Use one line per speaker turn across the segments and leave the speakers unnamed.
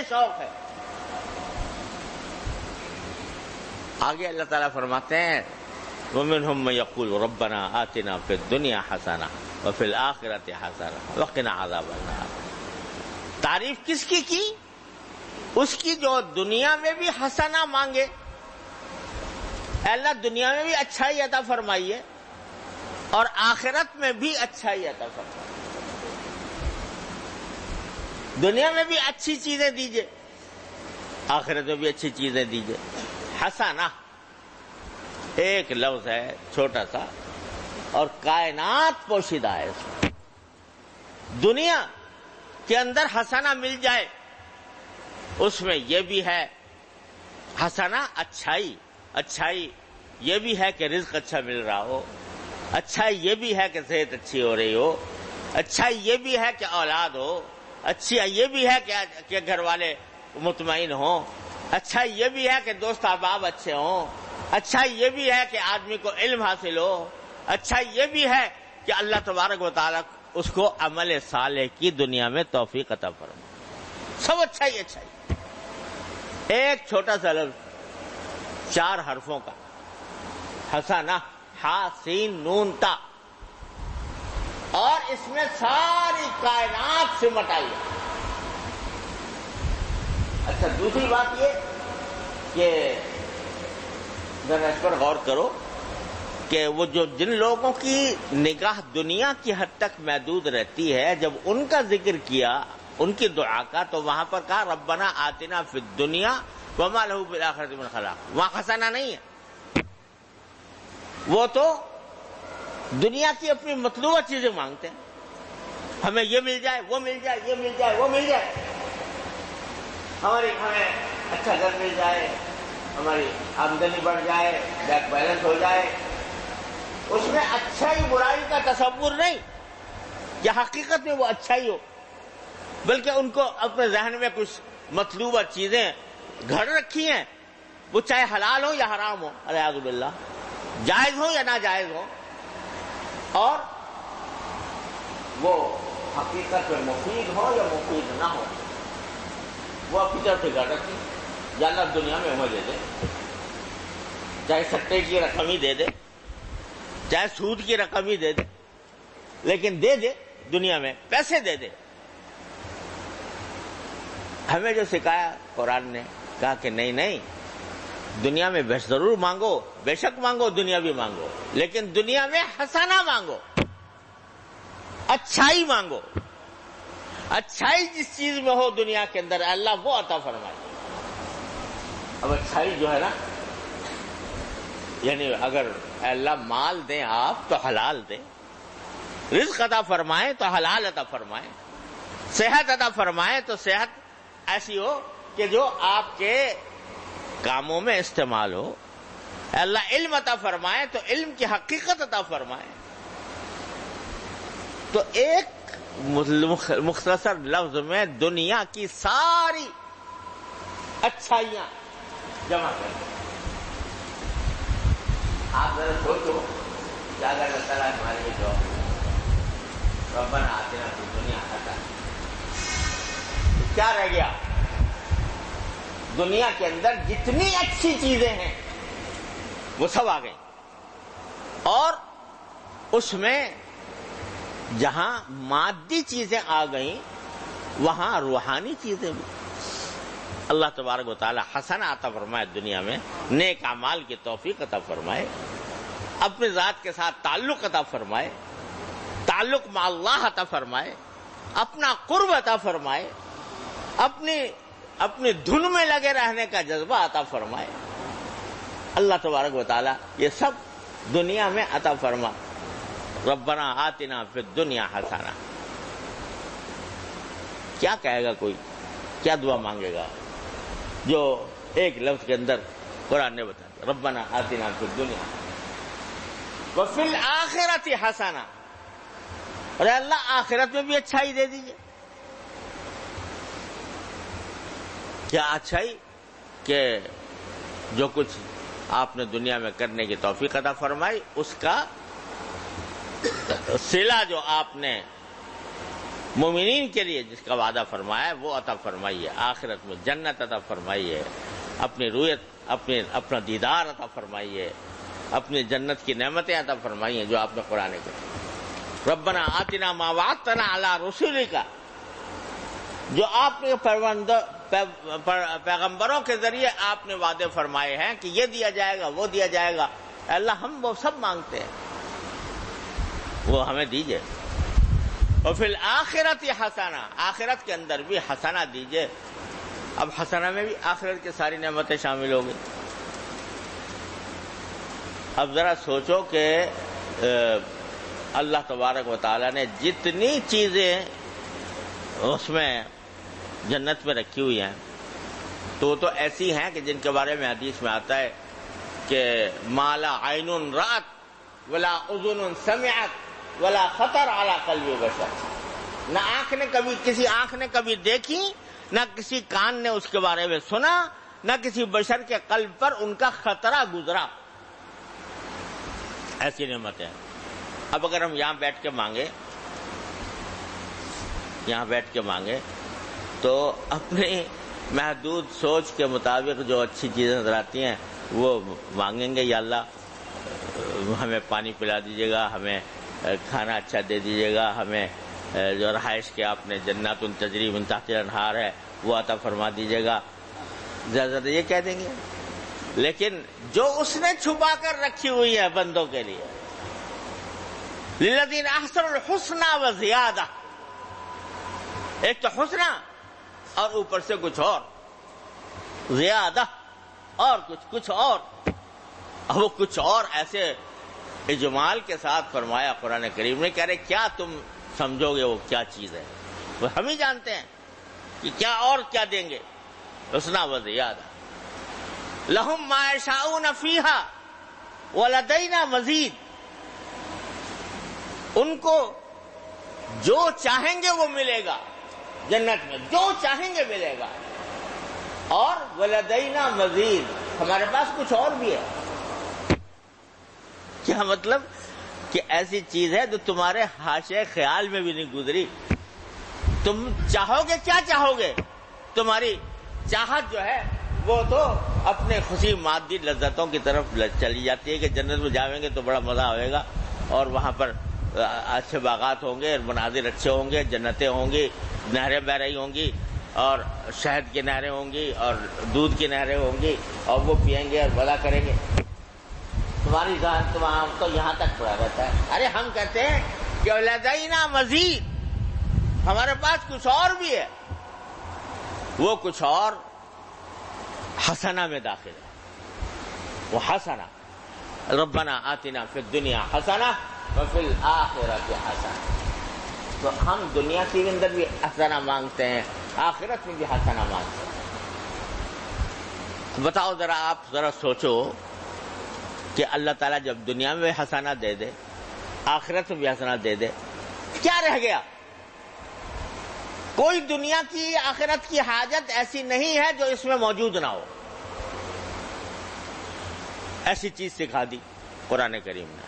شوق ہے. آگے اللہ تعالیٰ فرماتے ہیں وَمِنْهُمْ مَن يَقُولُ رَبَّنَا آتِنَا فِي الدُّنْيَا حَسَنَةً وَفِي الْآخِرَةِ حَسَنَةً وَقِنَا عَذَابَ النَّارِ. تعریف کس کی؟ اس کی جو دنیا میں بھی حسنہ مانگے، اللہ دنیا میں بھی اچھائی عطا فرمائیے اور آخرت میں بھی اچھائی عطا فرمائیے. دنیا میں بھی اچھی چیزیں دیجئے، آخرت میں بھی اچھی چیزیں دیجئے. حسنہ ایک لفظ ہے چھوٹا سا اور کائنات پوشیدہ ہے اس میں. دنیا کے اندر حسنہ مل جائے اس میں یہ بھی ہے حسنہ اچھائی یہ بھی ہے کہ رزق اچھا مل رہا ہو، اچھائی یہ بھی ہے کہ صحت اچھی ہو رہی ہو، اچھائی یہ بھی ہے کہ اولاد ہو، اچھی یہ بھی ہے کہ گھر والے مطمئن ہوں، اچھائی یہ بھی ہے کہ دوست احباب اچھے ہوں، اچھائی یہ بھی ہے کہ آدمی کو علم حاصل ہو، اچھائی یہ بھی ہے کہ اللہ تبارک و تعالیٰ اس کو عمل صالح کی دنیا میں توفیق عطا فرمائے. سب اچھائی. ایک چھوٹا سا لفظ 4 حرفوں کا حسنہ، ہا سین نون تا، اور اس میں ساری کائنات سمٹ آئی ہے. اچھا دوسری بات یہ کہ ذرا اس پر غور کرو کہ وہ جن لوگوں کی نگاہ دنیا کی حد تک محدود رہتی ہے، جب ان کا ذکر کیا ان کی دعا کا تو وہاں پر کہا ربنا آتنا فی الدنیا وما لہ فی الآخرۃ من خلاق. وہاں حسنہ نہیں ہے، وہ تو دنیا کی اپنی مطلوبہ چیزیں مانگتے ہیں. ہمیں یہ مل جائے، وہ مل جائے، یہ مل جائے، وہ مل جائے، ہمیں اچھا گھر مل جائے، ہماری آمدنی بڑھ جائے، بینک بیلنس ہو جائے. اس میں اچھائی برائی کا تصور نہیں کہ حقیقت میں وہ اچھائی ہو، بلکہ ان کو اپنے ذہن میں کچھ مطلوبہ چیزیں گھڑ رکھی ہیں، وہ چاہے حلال ہو یا حرام ہو، الیاذ باللہ، جائز ہو یا ناجائز ہو، اور وہ حقیقت میں مفید ہو یا مفید نہ ہو، وہ اپنی طرف سے گھڑ رکھی. یا اللہ دنیا میں ہمیں دے دے، چاہے سٹے کی رقم ہی دے دے، چاہے سود کی رقم ہی دے دے، لیکن دے دے، دنیا میں پیسے دے دے. ہمیں جو سکھایا قرآن نے، کہا کہ نہیں، دنیا میں ضرور مانگو، بے شک مانگو، دنیا بھی مانگو، لیکن دنیا میں حسنہ مانگو، اچھائی مانگو. اچھائی جس چیز میں ہو دنیا کے اندر اللہ وہ عطا فرمائے. اب اچھائی جو ہے نا، یعنی اگر اللہ مال دیں آپ تو حلال دیں، رزق عطا فرمائیں تو حلال عطا فرمائیں، صحت عطا فرمائیں تو صحت ایسی ہو کہ جو آپ کے کاموں میں استعمال ہو. اللہ علم عطا فرمائے تو علم کی حقیقت عطا فرمائے. تو ایک مختصر لفظ میں دنیا کی ساری اچھائیاں جمع کر دیں. آپ ذرا سوچو کہ اگر اللہ تعالیٰ ہمارے جو ربنا آتنا فی الدنیا حسنہ، کیا رہ گیا؟ دنیا کے اندر جتنی اچھی چیزیں ہیں وہ سب آ گئیں، اور اس میں جہاں مادی چیزیں آ گئیں وہاں روحانی چیزیں بھی. اللہ تبارک و تعالی حسنہ عطا فرمائے دنیا میں، نیک اعمال کی توفیق عطا فرمائے، اپنے ذات کے ساتھ تعلق عطا فرمائے، تعلق مع اللہ عطا فرمائے، اپنا قرب عطا فرمائے، اپنی دھن میں لگے رہنے کا جذبہ عطا فرمائے. اللہ تبارک و تعالی یہ سب دنیا میں عطا فرما. ربنا آتنا فی الدنیا حسنہ. کیا کہے گا کوئی، کیا دعا مانگے گا جو ایک لفظ کے اندر قرآن نے بتا دیا ربنا آتنا فی الدنیا وفی الآخرۃ حسنہ. ارے اللہ آخرت میں بھی اچھائی دے دیجیے. کیا اچھائی؟ کہ جو کچھ آپ نے دنیا میں کرنے کی توفیق عطا فرمائی اس کا صلہ جو آپ نے مومنین کے لیے جس کا وعدہ فرمایا ہے وہ عطا فرمائیے، آخرت میں جنت عطا فرمائیے، اپنی رویت اپنا دیدار عطا فرمائیے، اپنی جنت کی نعمتیں عطا فرمائیے جو آپ نے قرآن کے ربنا آتنا ما وعدتنا علی رسولک، جو آپ نے پیغمبروں کے ذریعے آپ نے وعدے فرمائے ہیں کہ یہ دیا جائے گا وہ دیا جائے گا، اللہ ہم وہ سب مانگتے ہیں، وہ ہمیں دیجئے، اور فی الآخرۃ حسنہ، آخرت کے اندر بھی حسنہ دیجئے۔ اب حسنہ میں بھی آخرت کی ساری نعمتیں شامل ہو گئی۔ اب ذرا سوچو کہ اللہ تبارک و تعالیٰ نے جتنی چیزیں اس میں جنت میں رکھی ہوئی ہیں تو وہ تو ایسی ہیں کہ جن کے بارے میں حدیث میں آتا ہے کہ ما لا عین رأت ولا اذن سمعت ولا خطر علی قلب بشر، نہ کسی آنکھ نے کبھی دیکھی، نہ کسی کان نے اس کے بارے میں سنا، نہ کسی بشر کے قلب پر ان کا خطرہ گزرا، ایسی نعمتیں۔ اب اگر ہم یہاں بیٹھ کے مانگے تو اپنی محدود سوچ کے مطابق جو اچھی چیزیں نظر آتی ہیں وہ مانگیں گے، یا اللہ ہمیں پانی پلا دیجیے گا، ہمیں کھانا اچھا دے دیجیے گا، ہمیں جو رہائش کے آپ نے جنات تجری من تحتہا الانہار ہے وہ عطا فرما دیجیے گا، زیادہ یہ کہہ دیں گے۔ لیکن جو اس نے چھپا کر رکھی ہوئی ہے بندوں کے لیے، للذین احسنوا الحسنی وزیادہ، ایک تو حسنہ اور اوپر سے کچھ اور، زیادہ اور کچھ اور، وہ کچھ اور ایسے اجمال کے ساتھ فرمایا قرآن کریم نے، کہہ رہے کیا تم سمجھو گے وہ کیا چیز ہے، وہ ہم ہی جانتے ہیں کہ کیا اور کیا دیں گے، حسنہ و زیادہ، لہم ما یشاؤون فیہا ولدینا مزید، ان کو جو چاہیں گے وہ ملے گا جنت میں، جو چاہیں گے ملے گا، اور ولدینا مزید، ہمارے پاس کچھ اور بھی ہے۔ کیا مطلب کہ ایسی چیز ہے جو تمہارے حاشیے خیال میں بھی نہیں گزری، تم چاہو گے کیا چاہو گے، تمہاری چاہت جو ہے وہ تو اپنے خوشی مادی لذتوں کی طرف چلی جاتی ہے کہ جنت میں جاویں گے تو بڑا مزہ ہوئے گا، اور وہاں پر اچھے باغات ہوں گے، مناظر اچھے ہوں گے، جنتیں ہوں گی، نہریں بہ رہی ہوں گی، اور شہد کی نہریں ہوں گی اور دودھ کی نہریں ہوں گی، اور وہ پئیں گے اور مزہ کریں گے۔ تمہاری ذہن تمام تو یہاں تک پڑا رہتا ہے۔ ارے ہم کہتے ہیں کہ لدینا مزید، ہمارے پاس کچھ اور بھی ہے، وہ کچھ اور حسنہ میں داخل ہے، وہ حسنہ، ربنا آتنا فی الدنیا حسنہ وفی الآخرۃ حسنہ، تو ہم دنیا کے اندر بھی حسنہ مانگتے ہیں، آخرت میں بھی حسنہ مانگتے ہیں۔ بتاؤ ذرا، آپ ذرا سوچو کہ اللہ تعالیٰ جب دنیا میں حسنہ دے دے، آخرت میں بھی حسنہ دے دے، کیا رہ گیا؟ کوئی دنیا کی آخرت کی حاجت ایسی نہیں ہے جو اس میں موجود نہ ہو، ایسی چیز سکھا دی قرآن کریم نے،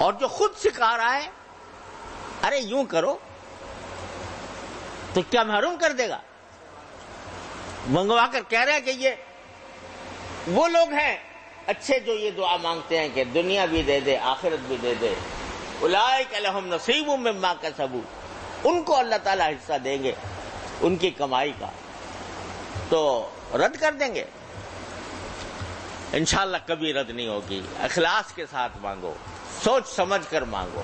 اور جو خود سکھا رہا ہے ارے یوں کرو تو کیا محروم کر دے گا؟ منگوا کر کہہ رہے ہیں کہ یہ وہ لوگ ہیں اچھے جو یہ دعا مانگتے ہیں کہ دنیا بھی دے دے آخرت بھی دے دے، اولئک لہم نصیب مما کسبوا، ان کو اللہ تعالیٰ حصہ دیں گے ان کی کمائی کا، تو رد کر دیں گے؟ انشاءاللہ کبھی رد نہیں ہوگی۔ اخلاص کے ساتھ مانگو، سوچ سمجھ کر مانگو،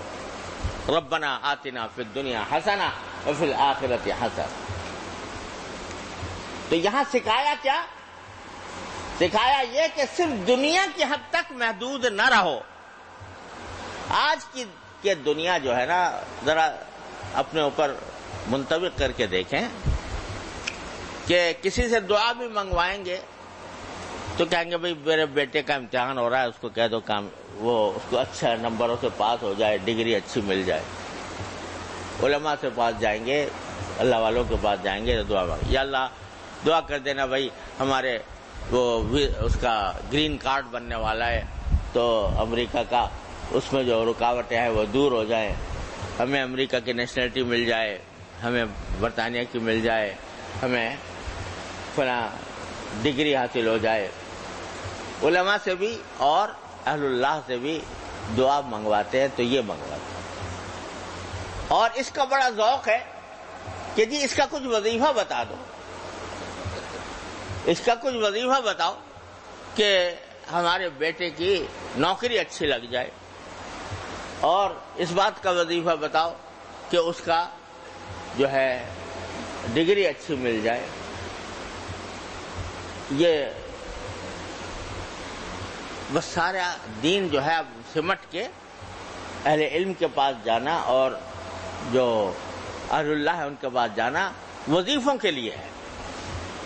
ربنا آتنا فی الدنیا حسنہ وفی الآخرۃ حسنہ۔ تو یہاں سکھایا کیا؟ سکھایا یہ کہ صرف دنیا کی حد تک محدود نہ رہو۔ آج کی دنیا جو ہے نا، ذرا اپنے اوپر منطبق کر کے دیکھیں کہ کسی سے دعا بھی منگوائیں گے تو کہیں گے بھئی میرے بیٹے کا امتحان ہو رہا ہے، اس کو کہہ دو کام وہ اس کو اچھا نمبروں سے پاس ہو جائے، ڈگری اچھی مل جائے۔ علماء سے پاس جائیں گے، اللہ والوں کے پاس جائیں گے تو دعا مانگیں، یا اللہ دعا کر دینا بھائی ہمارے وہ اس کا گرین کارڈ بننے والا ہے تو امریکہ کا، اس میں جو رکاوٹیں ہیں وہ دور ہو جائیں، ہمیں امریکہ کی نیشنلٹی مل جائے، ہمیں برطانیہ کی مل جائے، ہمیں فلاں ڈگری حاصل ہو جائے. علماء سے بھی اور اہل اللہ سے بھی دعا منگواتے ہیں تو یہ منگواتے ہیں. اور اس کا بڑا ذوق ہے کہ جی اس کا کچھ وظیفہ بتا دو، اس کا کچھ وظیفہ بتاؤ کہ ہمارے بیٹے کی نوکری اچھی لگ جائے، اور اس بات کا وظیفہ بتاؤ کہ اس کا جو ہے ڈگری اچھی مل جائے. یہ بس سارا دین جو ہے اب سمٹ کے اہل علم کے پاس جانا اور جو اہل اللہ ہے ان کے پاس جانا وظیفوں کے لیے ہے.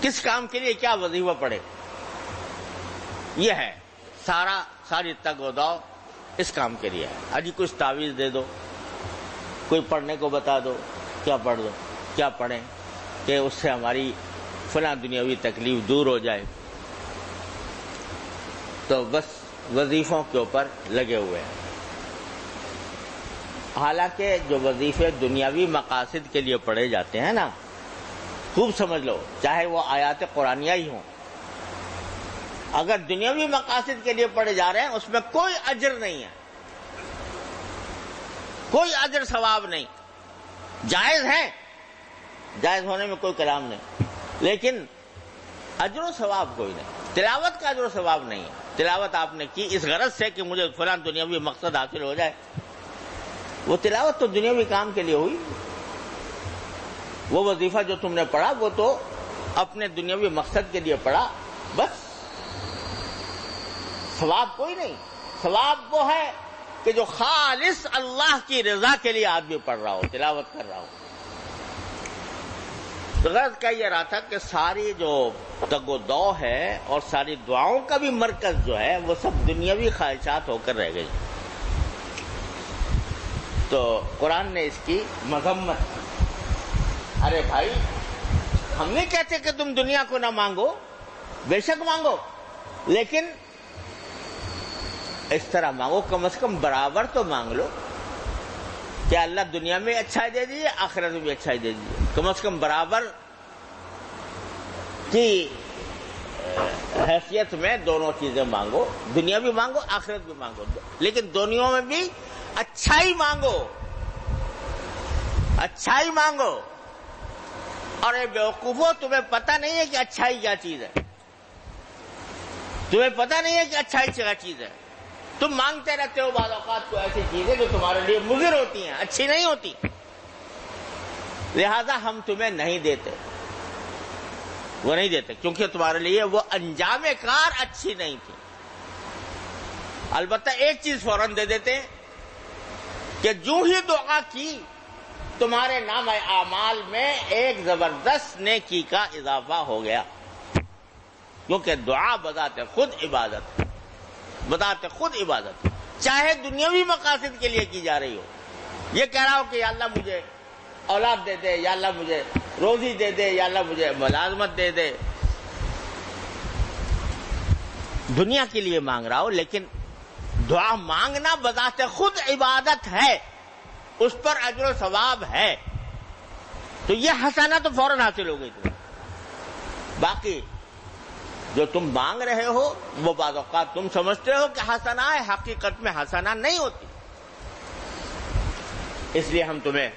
کس کام کے لیے کیا وظیفہ پڑے، یہ ہے ساری تگ و دو اس کام کے لیے ہے. اجی کچھ تعویذ دے دو، کوئی پڑھنے کو بتا دو، کیا پڑھ دو، کیا پڑھیں کہ اس سے ہماری فلاں دنیاوی تکلیف دور ہو جائے. تو بس وظیفوں کے اوپر لگے ہوئے ہیں. حالانکہ جو وظیفے دنیاوی مقاصد کے لیے پڑھے جاتے ہیں نا، خوب سمجھ لو، چاہے وہ آیات قرآنیہ ہی ہوں، اگر دنیاوی مقاصد کے لیے پڑھے جا رہے ہیں اس میں کوئی اجر نہیں ہے، کوئی اجر ثواب نہیں. جائز ہیں، جائز ہونے میں کوئی کلام نہیں، لیکن اجر و ثواب کوئی نہیں. تلاوت کا اجر و ثواب نہیں ہے. تلاوت آپ نے کی اس غرض سے کہ مجھے فلاں دنیاوی مقصد حاصل ہو جائے، وہ تلاوت تو دنیاوی کام کے لیے ہوئی. وہ وظیفہ جو تم نے پڑھا وہ تو اپنے دنیاوی مقصد کے لیے پڑھا، بس. ثواب کوئی نہیں. ثواب وہ ہے کہ جو خالص اللہ کی رضا کے لیے آدمی پڑھ رہا ہو، تلاوت کر رہا ہو. غرض کہہ یہ رہا تھا کہ ساری جو تگ و دو ہے اور ساری دعاؤں کا بھی مرکز جو ہے وہ سب دنیاوی خواہشات ہو کر رہ گئی. تو قرآن نے اس کی مذمت کی. ارے بھائی، ہم نہیں کہتے کہ تم دنیا کو نہ مانگو، بے شک مانگو، لیکن اس طرح مانگو، کم از کم برابر تو مانگ لو کہ اللہ دنیا میں اچھائی دے دیجیے، آخرت میں بھی اچھائی دے دیجیے. کم از کم برابر کی حیثیت میں دونوں چیزیں مانگو، دنیا بھی مانگو، آخرت بھی مانگو، لیکن دونوں میں بھی اچھائی مانگو، اچھائی مانگو. اور اے بیوقوفو، تمہیں پتہ نہیں ہے کہ اچھائی کیا چیز ہے، تمہیں پتہ نہیں ہے کہ اچھائی کیا چیز ہے. تم مانگتے رہتے ہو بعض اوقات کو ایسی چیزیں جو تمہارے لیے مضر ہوتی ہیں، اچھی نہیں ہوتی، لہذا ہم تمہیں نہیں دیتے، وہ نہیں دیتے کیونکہ تمہارے لیے وہ انجام کار اچھی نہیں تھی. البتہ ایک چیز فوراً دے دیتے کہ جو ہی دعا کی تمہارے نام اعمال میں ایک زبردست نیکی کا اضافہ ہو گیا، کیونکہ دعا بذات خود عبادت، بذات خود عبادت، چاہے دنیاوی مقاصد کے لیے کی جا رہی ہو. یہ کہہ رہا ہو کہ یا اللہ مجھے اولاد دے دے، یا اللہ مجھے روزی دے دے، یا اللہ مجھے ملازمت دے دے، دنیا کے لیے مانگ رہا ہو، لیکن دعا مانگنا بذات خود عبادت ہے، اس پر اجر و ثواب ہے، تو یہ حسنہ تو فوراً حاصل ہو گئی تمہیں. باقی جو تم مانگ رہے ہو وہ بعض اوقات تم سمجھتے ہو کہ حسنہ ہے، حقیقت میں حسنہ نہیں ہوتی، اس لیے ہم تمہیں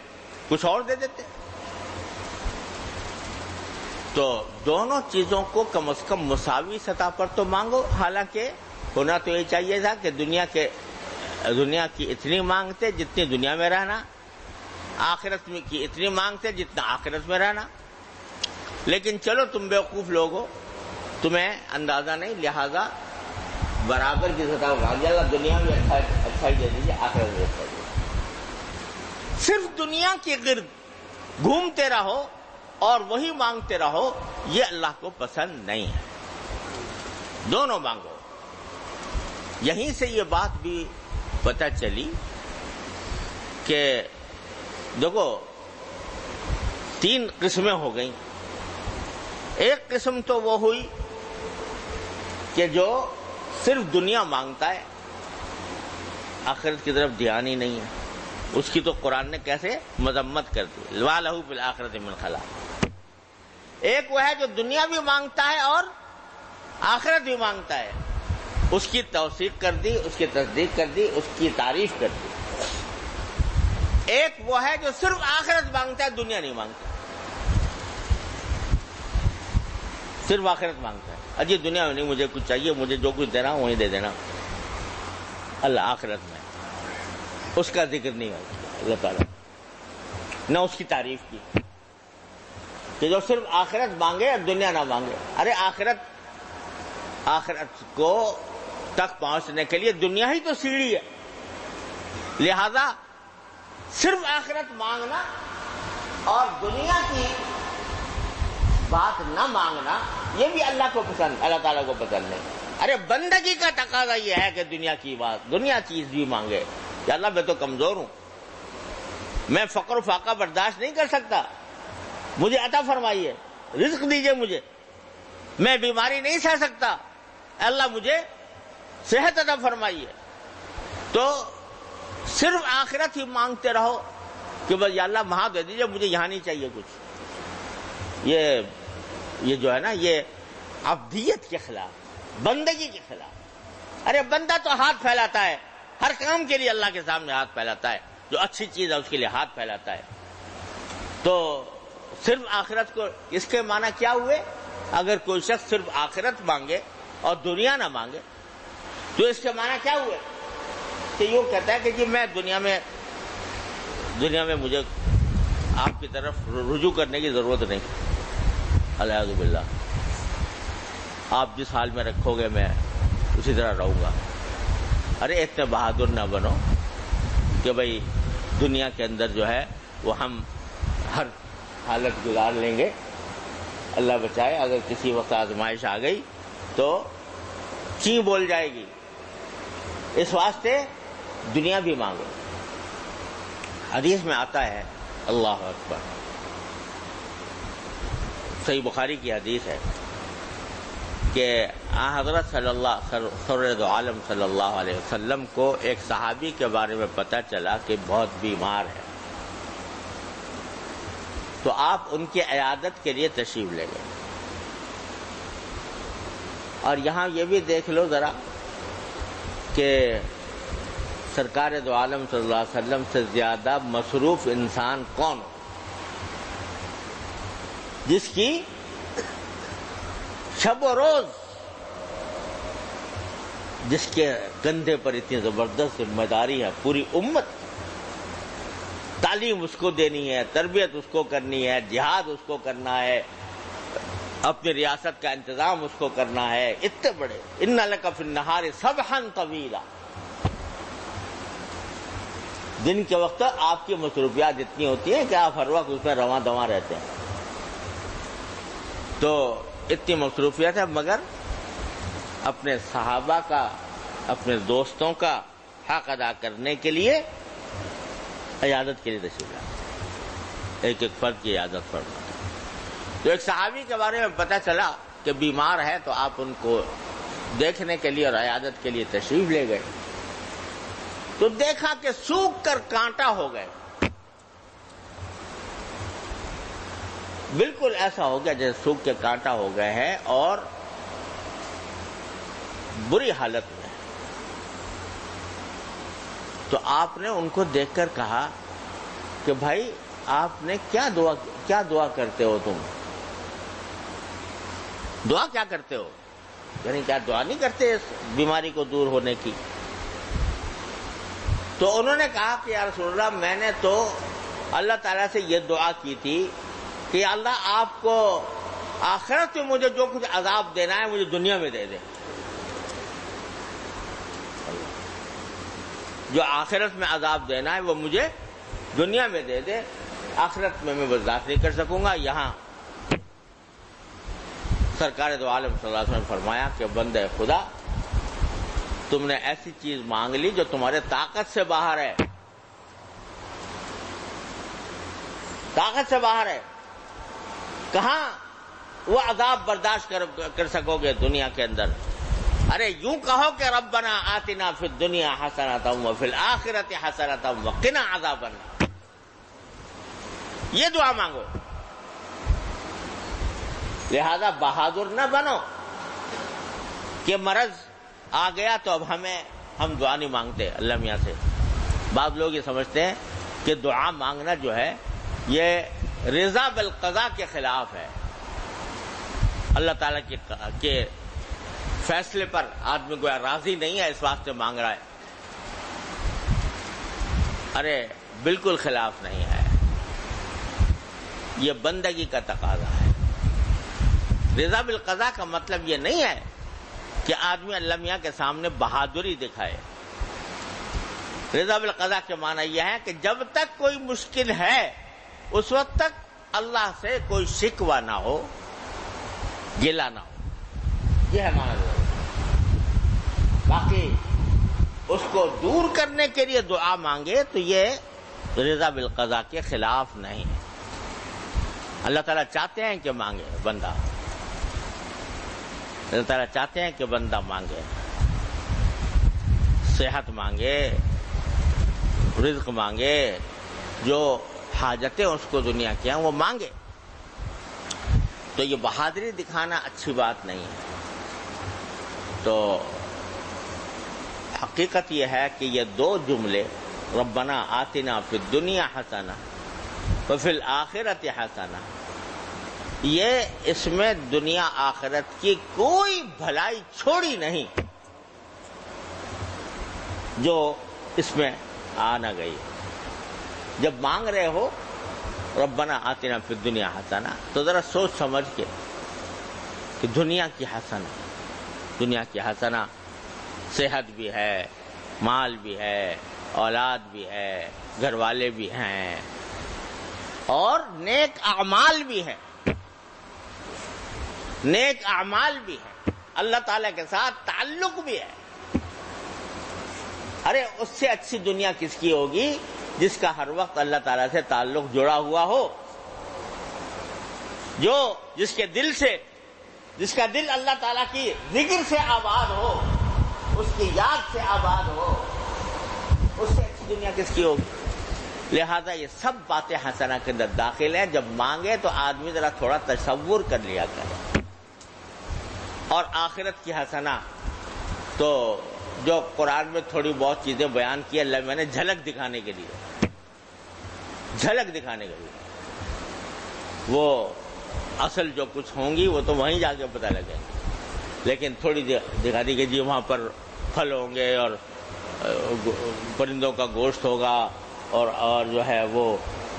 کچھ اور دے دیتے. تو دونوں چیزوں کو کم از کم مساوی سطح پر تو مانگو. حالانکہ ہونا تو یہ چاہیے تھا کہ دنیا کی اتنی مانگتے جتنی دنیا میں رہنا، آخرت میں کی اتنی مانگتے جتنا آخرت میں رہنا، لیکن چلو تم بیوقوف لوگ ہو، تمہیں اندازہ نہیں، لہذا برابر کی سطح مانگ جائے گا. دنیا میں اچھائی دے دیجیے، آخرت میں اچھائی دے دیجیے. صرف دنیا کے گرد گھومتے رہو اور وہی مانگتے رہو، یہ اللہ کو پسند نہیں ہے. دونوں مانگو. یہیں سے یہ بات بھی پتہ چلی کہ دیکھو 3 قسمیں ہو گئیں. ایک قسم تو وہ ہوئی کہ جو صرف دنیا مانگتا ہے، آخرت کی طرف دھیان ہی نہیں ہے. اس کی تو قرآن نے کیسے مذمت کر دی، وَمَا لَهُ فِي الْآخِرَةِ مِنْ خَلَاقٍ۔ ایک وہ ہے جو دنیا بھی مانگتا ہے اور آخرت بھی مانگتا ہے، اس کی توثیق کر دی، اس کی تصدیق کر دی، اس کی تعریف کر دی۔ ایک وہ ہے جو صرف آخرت مانگتا ہے، دنیا نہیں مانگتا، صرف آخرت مانگتا ہے۔ اجی دنیا میں نہیں مجھے کچھ چاہیے، مجھے جو کچھ دینا وہیں دے دینا، اللہ آخرت میں اس کا ذکر نہیں ہے اللہ تعالیٰ، نہ اس کی تعریف کی کہ جو صرف آخرت مانگے اور دنیا نہ مانگے۔ ارے آخرت کو تک پہنچنے کے لیے دنیا ہی تو سیڑھی ہے، لہذا صرف آخرت مانگنا اور دنیا کی بات نہ مانگنا یہ بھی اللہ کو پسند، اللہ تعالیٰ کو پسند نہیں۔ ارے بندگی کا تقاضا یہ ہے کہ دنیا کی بات، دنیا چیز بھی مانگے کہ اللہ میں تو کمزور ہوں، میں فقر و فاقہ برداشت نہیں کر سکتا، مجھے عطا فرمائیے، رزق دیجئے مجھے، میں بیماری نہیں سہ سکتا، اللہ مجھے صحت عطا فرمائیے۔ تو صرف آخرت ہی مانگتے رہو کہ بس یا اللہ وہاں دے دیجئے، مجھے یہاں نہیں چاہیے کچھ۔ یہ جو ہے نا، یہ عبدیت کے خلاف، بندگی کے خلاف۔ ارے بندہ تو ہاتھ پھیلاتا ہے ہر کام کے لیے، اللہ کے سامنے ہاتھ پھیلاتا ہے، جو اچھی چیز ہے اس کے لیے ہاتھ پھیلاتا ہے۔ تو صرف آخرت کو، اس کے معنی کیا ہوئے؟ اگر کوئی شخص صرف آخرت مانگے اور دنیا نہ مانگے تو اس کے معنی کیا ہوئے؟ کہ یوں کہتا ہے کہ جی میں دنیا میں مجھے آپ کی طرف رجوع کرنے کی ضرورت نہیں، الیاذ باللہ، آپ جس حال میں رکھو گے میں اسی طرح رہوں گا۔ ارے اتنے بہادر نہ بنو کہ بھئی دنیا کے اندر جو ہے وہ ہم ہر حالت گزار لیں گے، اللہ بچائے اگر کسی وقت آزمائش آ گئی تو چیں بول جائے گی، اس واسطے دنیا بھی مانگو۔ حدیث میں آتا ہے، اللہ اکبر، صحیح بخاری کی حدیث ہے کہ حضرت سرور عالم صلی اللہ علیہ وسلم کو ایک صحابی کے بارے میں پتہ چلا کہ بہت بیمار ہے، تو آپ ان کی عیادت کے لیے تشریف لے گئے۔ اور یہاں یہ بھی دیکھ لو ذرا کہ سرکار دو عالم صلی اللہ علیہ وسلم سے زیادہ مصروف انسان کون ہو، جس کی شب و روز، جس کے کندھے پر اتنی زبردست ذمہ داری ہے، پوری امت، تعلیم اس کو دینی ہے، تربیت اس کو کرنی ہے، جہاد اس کو کرنا ہے، اپنی ریاست کا انتظام اس کو کرنا ہے، اتنے بڑے، ان لک فی النہار سبحا طویلا، دن کے وقت آپ کی مصروفیات اتنی ہوتی ہیں کہ آپ ہر وقت اس میں رواں دواں رہتے ہیں، تو اتنی مصروفیت ہے، مگر اپنے صحابہ کا، اپنے دوستوں کا حق ادا کرنے کے لیے عیادت کے لیے تشریف لاتے، ایک ایک فرد کی عیادت فرماتے۔ تو ایک صحابی کے بارے میں پتہ چلا کہ بیمار ہے، تو آپ ان کو دیکھنے کے لیے اور عیادت کے لیے تشریف لے گئے، تو دیکھا کہ سوکھ کر کانٹا ہو گئے، بالکل ایسا ہو گیا جیسے سوکھ کے کانٹا ہو گئے ہیں اور بری حالت میں۔ تو آپ نے ان کو دیکھ کر کہا کہ بھائی آپ نے کیا دعا کرتے ہو، تم دعا کیا کرتے ہو، یعنی کیا دعا نہیں کرتے اس بیماری کو دور ہونے کی؟ تو انہوں نے کہا کہ یا رسول اللہ، میں نے تو اللہ تعالیٰ سے یہ دعا کی تھی کہ اللہ آپ کو آخرت میں مجھے جو کچھ عذاب دینا ہے مجھے دنیا میں دے دے، جو آخرت میں عذاب دینا ہے وہ مجھے دنیا میں دے دے، آخرت میں برداشت نہیں کر سکوں گا۔ یہاں سرکار دو عالم صلی اللہ علیہ وسلم نے فرمایا کہ بندے خدا، تم نے ایسی چیز مانگ لی جو تمہارے طاقت سے باہر ہے، طاقت سے باہر ہے، کہاں وہ عذاب برداشت کر سکو گے دنیا کے اندر، ارے یوں کہو کہ ربنا آتنا فی الدنیا حسنۃ وفی الآخرۃ حسنۃ وقنا عذاب النار، یہ دعا مانگو۔ لہذا بہادر نہ بنو کہ مرض آ گیا تو اب ہم دعا نہیں مانگتے اللہ میاں سے۔ بعض لوگ یہ سمجھتے ہیں کہ دعا مانگنا جو ہے یہ رضا بالقضاء کے خلاف ہے، اللہ تعالیٰ کے فیصلے پر آدمی گویا راضی نہیں ہے اس واسطے مانگ رہا ہے۔ ارے بالکل خلاف نہیں ہے، یہ بندگی کا تقاضا ہے۔ رضا بالقضاء کا مطلب یہ نہیں ہے کہ آدمی اللہ میاں کے سامنے بہادری دکھائے۔ رضا بالقضاء کے معنی یہ ہے کہ جب تک کوئی مشکل ہے اس وقت تک اللہ سے کوئی شکوہ نہ ہو، گلہ نہ ہو، یہ ہے معنی۔ باقی اس کو دور کرنے کے لیے دعا مانگے تو یہ رضا بالقضاء کے خلاف نہیں ہے۔ اللہ تعالیٰ چاہتے ہیں کہ مانگے بندہ، اللہ تعالیٰ چاہتے ہیں کہ بندہ مانگے، صحت مانگے، رزق مانگے، جو حاجتیں اس کو دنیا کی ہیں وہ مانگے۔ تو یہ بہادری دکھانا اچھی بات نہیں ہے۔ تو حقیقت یہ ہے کہ یہ دو جملے ربنا آتنا فی الدنیا حسنہ وفی الآخرۃ حسنہ، یہ اس میں دنیا آخرت کی کوئی بھلائی چھوڑی نہیں جو اس میں آ نہ گئی۔ جب مانگ رہے ہو ربنا آتنا فی الدنیا حسنہ تو ذرا سوچ سمجھ کے کہ دنیا کی حسنہ، دنیا کی حسنہ صحت بھی ہے، مال بھی ہے، اولاد بھی ہے، گھر والے بھی ہیں، اور نیک اعمال بھی ہیں، نیک اعمال بھی ہیں، اللہ تعالیٰ کے ساتھ تعلق بھی ہے۔ ارے اس سے اچھی دنیا کس کی ہوگی جس کا ہر وقت اللہ تعالیٰ سے تعلق جڑا ہوا ہو، جس کا دل اللہ تعالیٰ کی ذکر سے آباد ہو، اس کی یاد سے آباد ہو، اس سے اچھی دنیا کس کی ہوگی؟ لہذا یہ سب باتیں حسنہ کے اندر داخل ہیں۔ جب مانگے تو آدمی ذرا تھوڑا تصور کر لیا کرے۔ اور آخرت کی حسنہ تو جو قرآن میں تھوڑی بہت چیزیں بیان کی اللہ میں نے جھلک دکھانے کے لیے، وہ اصل جو کچھ ہوں گی وہ تو وہیں جا کے پتہ لگے گا، لیکن تھوڑی دکھا دی کہ جی وہاں پر پھل ہوں گے اور پرندوں کا گوشت ہوگا اور جو ہے وہ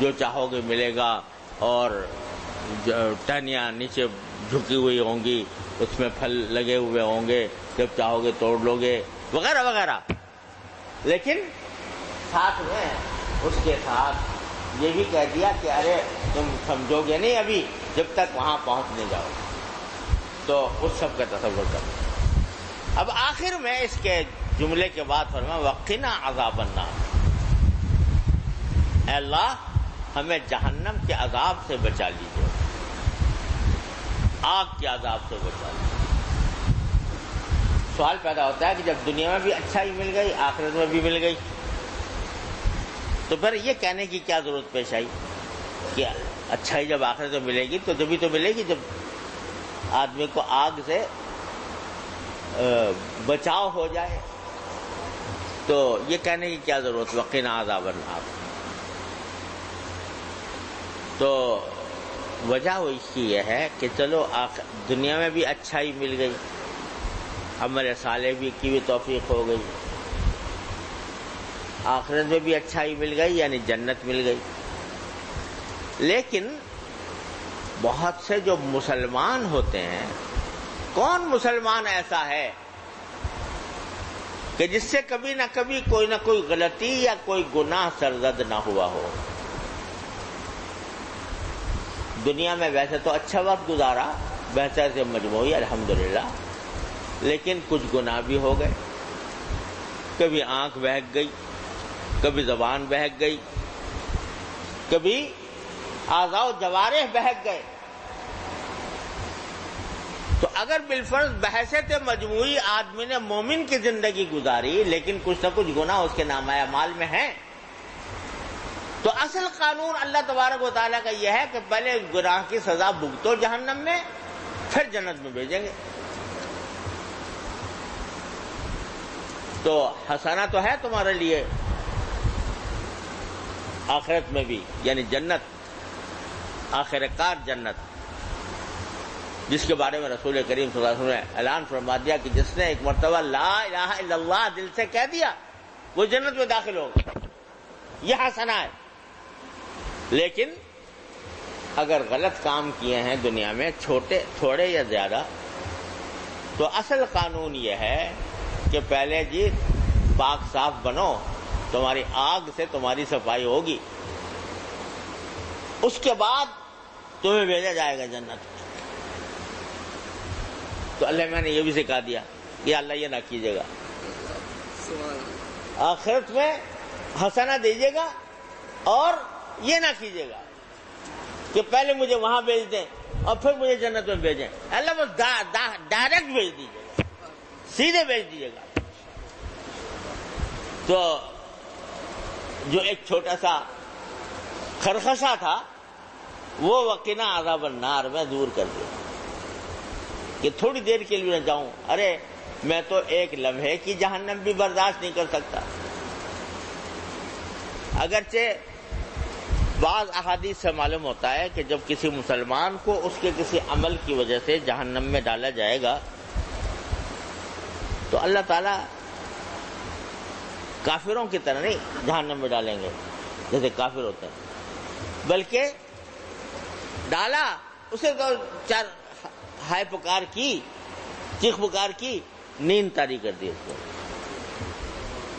جو چاہو گے ملے گا، اور ٹہنیاں نیچے جھکی ہوئی ہوں گی، اس میں پھل لگے ہوئے ہوں گے، جب چاہو گے توڑ لو گے، وغیرہ وغیرہ۔ لیکن ساتھ میں اس کے ساتھ یہ بھی کہہ دیا کہ ارے تم سمجھو گے نہیں ابھی جب تک وہاں پہنچ نہیں جاؤ، تو اس سب کا تصور کرو۔ اب آخر میں اس کے جملے کے بعد فرمایا وقنا عذاب النار، اے اللہ ہمیں جہنم کے عذاب سے بچا لیجیے، آگ کے عذاب سے بچا لیجیے۔ سوال پیدا ہوتا ہے کہ جب دنیا میں بھی اچھائی مل گئی، آخرت میں بھی مل گئی، تو پھر یہ کہنے کی کیا ضرورت پیش آئی کہ اچھائی جب آخرت میں ملے گی تو جبھی تو ملے گی جب آدمی کو آگ سے بچاؤ ہو جائے، تو یہ کہنے کی کیا ضرورت وقنا عذاب النار۔ تو وجہ وہ اس کی یہ ہے کہ چلو دنیا میں بھی اچھائی مل گئی، عمل صالح کی بھی توفیق ہو گئی، آخرت میں بھی اچھائی مل گئی یعنی جنت مل گئی۔ لیکن بہت سے جو مسلمان ہوتے ہیں، کون مسلمان ایسا ہے کہ جس سے کبھی نہ کبھی کوئی نہ کوئی غلطی یا کوئی گناہ سرزد نہ ہوا ہو؟ دنیا میں ویسے تو اچھا وقت گزارا بہتر سے مجموعی الحمدللہ، لیکن کچھ گناہ بھی ہو گئے، کبھی آنکھ بہک گئی، کبھی زبان بہک گئی، کبھی اعضاء و جوارح بہک گئے، تو اگر بالفرض بحیثیت مجموعی آدمی نے مومن کی زندگی گزاری لیکن کچھ نہ کچھ گناہ اس کے نامہ اعمال میں ہیں، تو اصل قانون اللہ تبارک و تعالیٰ کا یہ ہے کہ پہلے گناہ کی سزا بھگتو جہنم میں، پھر جنت میں بھیجیں گے۔ تو حسنہ تو ہے تمہارے لیے آخرت میں بھی، یعنی جنت، آخر کار جنت، جس کے بارے میں رسول کریم صلی اللہ علیہ وسلم نے اعلان فرما دیا کہ جس نے ایک مرتبہ لا الہ الا اللہ دل سے کہہ دیا وہ جنت میں داخل ہوگا۔ یہ حسنہ ہے۔ لیکن اگر غلط کام کیے ہیں دنیا میں، چھوٹے تھوڑے یا زیادہ، تو اصل قانون یہ ہے کہ پہلے جی پاک صاف بنو، تمہاری آگ سے تمہاری صفائی ہوگی، اس کے بعد تمہیں بھیجا جائے گا جنت۔ تو اللہ میں نے یہ بھی سکھا دیا کہ اللہ یہ نہ کیجیے گا، آخرت میں حسنہ دیجیے گا اور یہ نہ کیجیے گا کہ پہلے مجھے وہاں بھیج دیں اور پھر مجھے جنت میں بھیجیں۔ اللہ بس ڈائریکٹ بھیج دیجیے گا، سیدھے بھیج دیجیے گا۔ تو جو ایک چھوٹا سا خرخشہ تھا وہ وقنا عذاب النار میں دور کر دیا کہ تھوڑی دیر کے لیے نہ جاؤں۔ ارے میں تو ایک لمحے کی جہنم بھی برداشت نہیں کر سکتا۔ اگرچہ بعض احادیث سے معلوم ہوتا ہے کہ جب کسی مسلمان کو اس کے کسی عمل کی وجہ سے جہنم میں ڈالا جائے گا تو اللہ تعالیٰ کافروں کی طرح نہیں جہنم میں ڈالیں گے جیسے کافر ہوتے ہیں، بلکہ ڈالا اسے تو چار ہائے پکار کی، چیخ پکار کی، نیند طاری کر دی، اس کو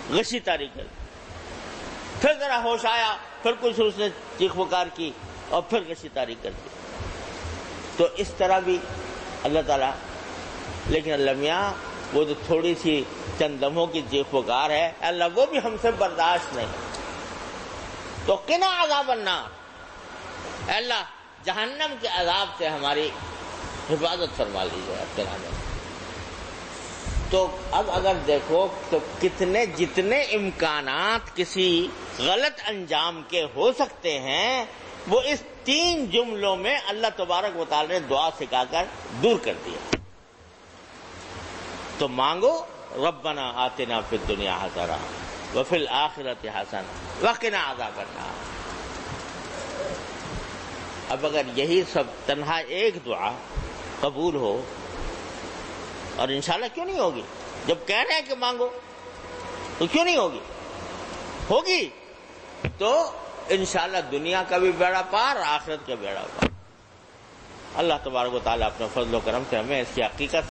غشی طاری کر دی، پھر ذرا ہوش آیا، پھر کچھ اس نے چیخ پکار کی اور پھر غشی طاری کر دی۔ تو اس طرح بھی اللہ تعالیٰ، لیکن اللہ میاں وہ جو تھوڑی سی چند لمحوں کی چیخ پکار ہے اللہ وہ بھی ہم سے برداشت نہیں۔ تو قنا عذاب النار، اللہ جہنم کے عذاب سے ہماری حفاظت فرما لیجیے۔ تو اب اگر دیکھو تو جتنے امکانات کسی غلط انجام کے ہو سکتے ہیں وہ اس 3 جملوں میں اللہ تبارک و تعالی نے دعا سکھا کر دور کر دیا۔ تو مانگو ربنا آتنا فی الدنیا حسنہ وفی الآخرۃ حسنہ وقنا عذاب النار۔ اب اگر یہی سب تنہا ایک دعا قبول ہو، اور انشاءاللہ کیوں نہیں ہوگی، جب کہہ رہے ہیں کہ مانگو تو کیوں نہیں ہوگی، ہوگی تو انشاءاللہ دنیا کا بھی بیڑا پار، آخرت کا بیڑا پار۔ اللہ تبارک و تعالیٰ اپنے فضل و کرم سے ہمیں اس کی حقیقت